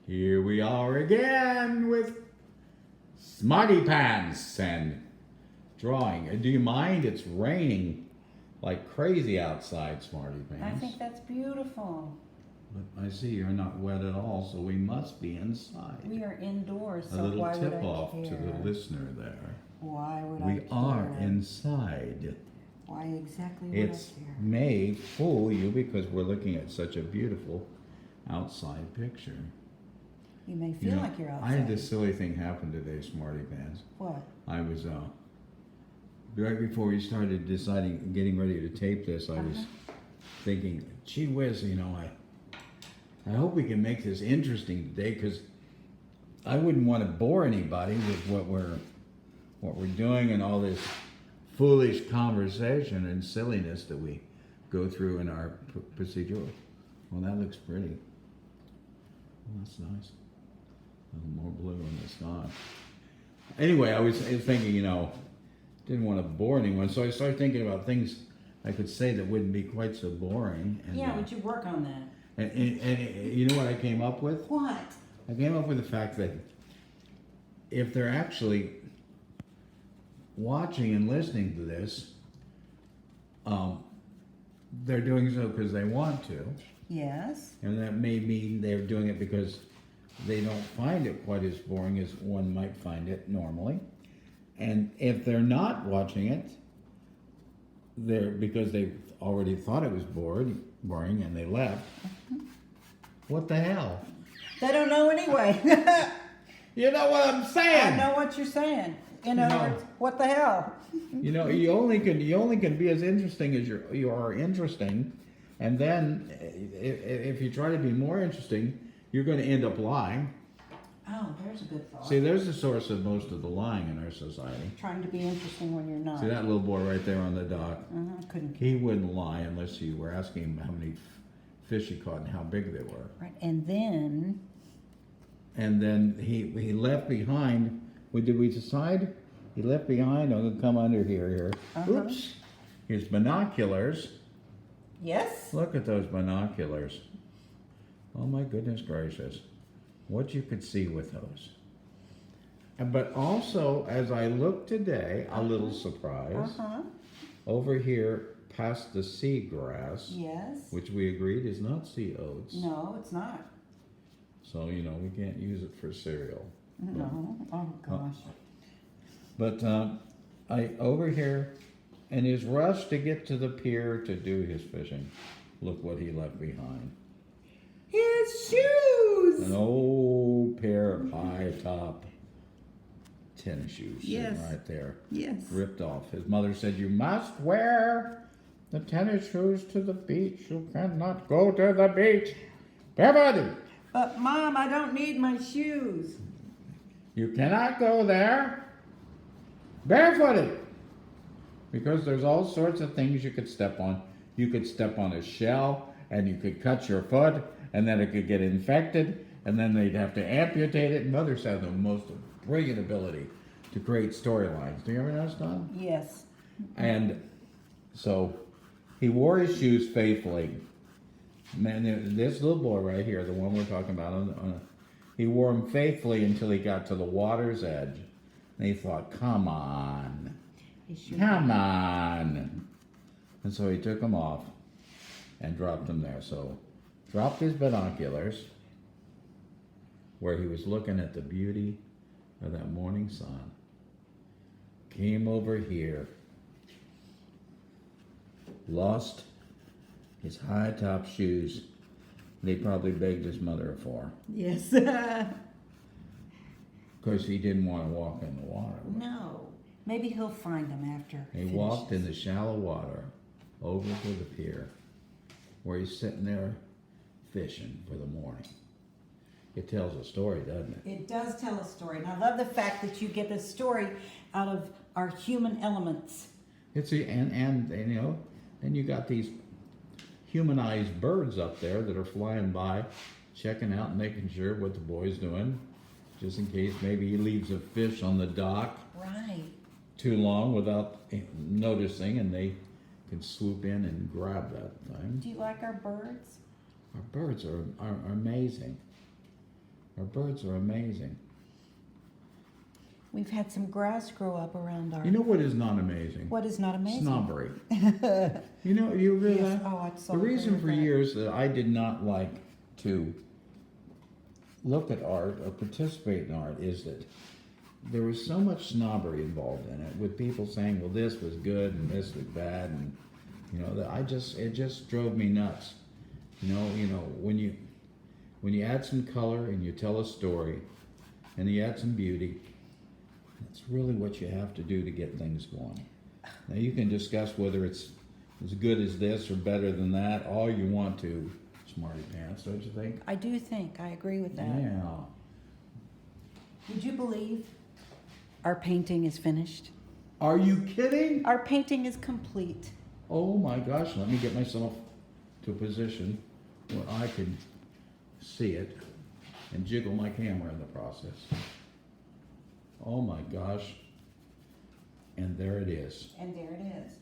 Here we are again with Smarty Pants and drawing. Do you mind? It's raining like crazy outside, Smarty Pants. I think that's beautiful. But I see you're not wet at all, so we must be inside. We are indoors, so A little why would I tip off care? to the listener there. Why would I We care? are inside. Why exactly would It's I care? may fool you because we're looking at such a beautiful outside picture. You may You feel know, like you're outside. I had this silly thing happen today, Smarty Pants. What? I was right before we started getting ready to tape this. I was thinking, gee whiz, I hope we can make this interesting today because I wouldn't want to bore anybody with what we're doing and all this foolish conversation and silliness that we go through in our procedure. Well, that looks pretty. Well, that's nice. A little more blue in the sky. Anyway, I was thinking, didn't want to bore anyone, so I started thinking about things I could say that wouldn't be quite so boring. And, Yeah, would you work on that? and you know what I came up with? What? I came up with the fact that if they're actually watching and listening to this, they're doing so because they want to. Yes. And that may mean they're doing it because they don't find it quite as boring as one might find it normally. And if they're not watching it, they're because they already thought it was boring and they left. What the hell? They don't know anyway. You know what I'm I saying? know what you're saying. In other No. words, what the hell? You only can be as interesting as you are interesting, and then if you try to be more interesting, you're going to end up lying. Oh, there's a good thought. See, there's the source of most of the lying in our society. Trying to be interesting when you're not. See that little boy right there on the dock? Couldn't. He wouldn't lie unless you were asking him how many fish he caught and how big they were. Right, and then. And then he left behind. Did we decide? He left behind. I'm gonna come under here. Oops. His binoculars. Yes. Look at those binoculars. Oh my goodness gracious. What you could see with those. But also, as I look today, a little surprise. Over here past the seagrass, Yes. which we agreed is not sea oats. No, it's not. So, we can't use it for cereal. No. Oh gosh. But I over here, in his rush to get to the pier to do his fishing, look what he left behind. His shoes. An old pair of high top tennis shoes sitting Yes. right there, Yes. ripped off. His mother said, "You must wear the tennis shoes to the beach. You cannot go to the beach barefooted. But Mom, I don't need my shoes. You cannot go there barefooted because there's all sorts of things you could step on. You could step on a shell and you could cut your foot and then it could get infected and then they'd have to amputate it." And mothers have the most brilliant ability to create storylines. Do you ever notice that? Yes. And so he wore his shoes faithfully. Man, this little boy right here, the one we're talking about, he wore them faithfully until he got to the water's edge. And he thought, come on. Come on. And so he took them off and dropped them there. So dropped his binoculars where he was looking at the beauty of that morning sun. Came over here. Lost his high top shoes. They probably begged his mother for. Yes. Because he didn't want to walk in the water. No. Maybe he'll find them after. He walked in the shallow water over to the pier where he's sitting there fishing for the morning. It tells a story, doesn't it? It does tell a story. And I love the fact that you get a story out of our human elements. And you got these humanized birds up there that are flying by, checking out and making sure what the boy's doing, just in case maybe he leaves a fish on the dock Right. too long without noticing, and they can swoop in and grab that thing. Do you like our birds? Our birds are amazing. Our birds are amazing. We've had some grass grow up around our. You know what is not amazing? What is not amazing? Snobbery. You know, you agree with Yes. that? Oh, I'd so The agree reason with for that. years that I did not like to look at art or participate in art is that there was so much snobbery involved in it, with people saying, well, this was good and this was bad, and you know, that it just drove me nuts. You know, when you add some color and you tell a story and you add some beauty, that's really what you have to do to get things going. Now you can discuss whether it's as good as this or better than that all you want to, smarty pants, don't you think? I do think, I agree with that. Yeah. Would you believe our painting is finished? Are you kidding? Our painting is complete. Oh my gosh, let me get myself to a position where I can see it and jiggle my camera in the process. Oh my gosh. And there it is. And there it is.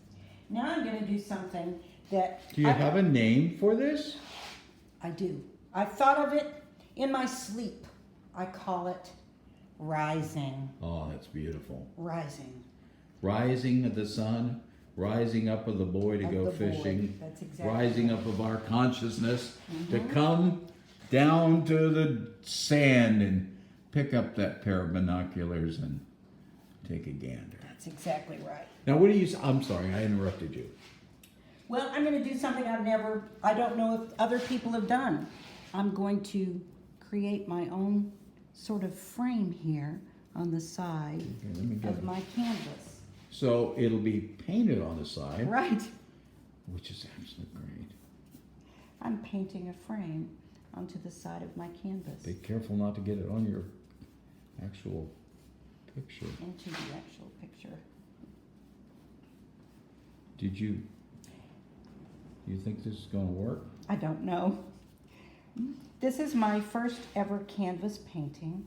Now I'm going to do something that. Do you have a name for this? I do. I thought of it in my sleep. I call it rising. Oh, that's beautiful. Rising. Rising of the sun, rising up of the boy to Of go the boy. fishing, That's exactly rising right. up of our consciousness to Mhm. come down to the sand and pick up that pair of binoculars and take a gander. That's exactly right. Now, what do you? I'm sorry, I interrupted you. Well, I'm going to do something I don't know if other people have done. I'm going to create my own sort of frame here on the side Okay, let me get of it. my canvas. So it'll be painted on the side, Right. which is absolutely great. I'm painting a frame onto the side of my canvas Be careful not to get it on your actual picture. into the actual picture. Did you think this is going to work? I don't know. This is my first ever canvas painting.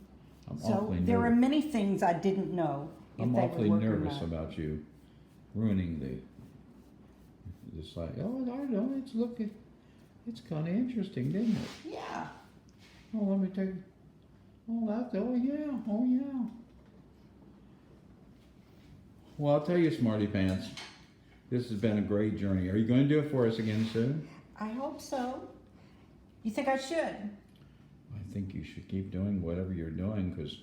I'm So awfully there are nervous. many things I didn't know if I'm they awfully would work or nervous not. about you ruining the site. Oh, I don't know. It's kind of interesting, didn't it? Yeah. Oh, let me take. Oh yeah. Well, I'll tell you, Smarty Pants, this has been a great journey. Are you going to do it for us again soon? I hope so. You think I should? I think you should keep doing whatever you're doing because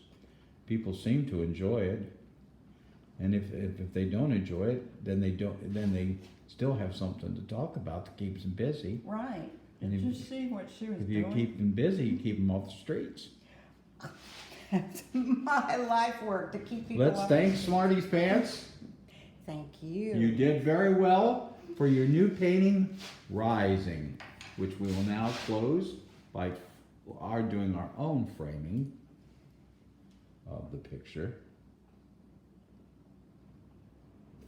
people seem to enjoy it. And if they don't enjoy it, then they still have something to talk about that keeps them busy. Right. And Did you if- see what she was If you doing? keep them busy, you keep them off the streets. That's my life work to keep people Let's off thank the- Smarty's Pants. Thank you. You did very well for your new painting, Rising, which we will now close by doing our own framing of the picture.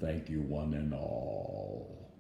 Thank you, one and all.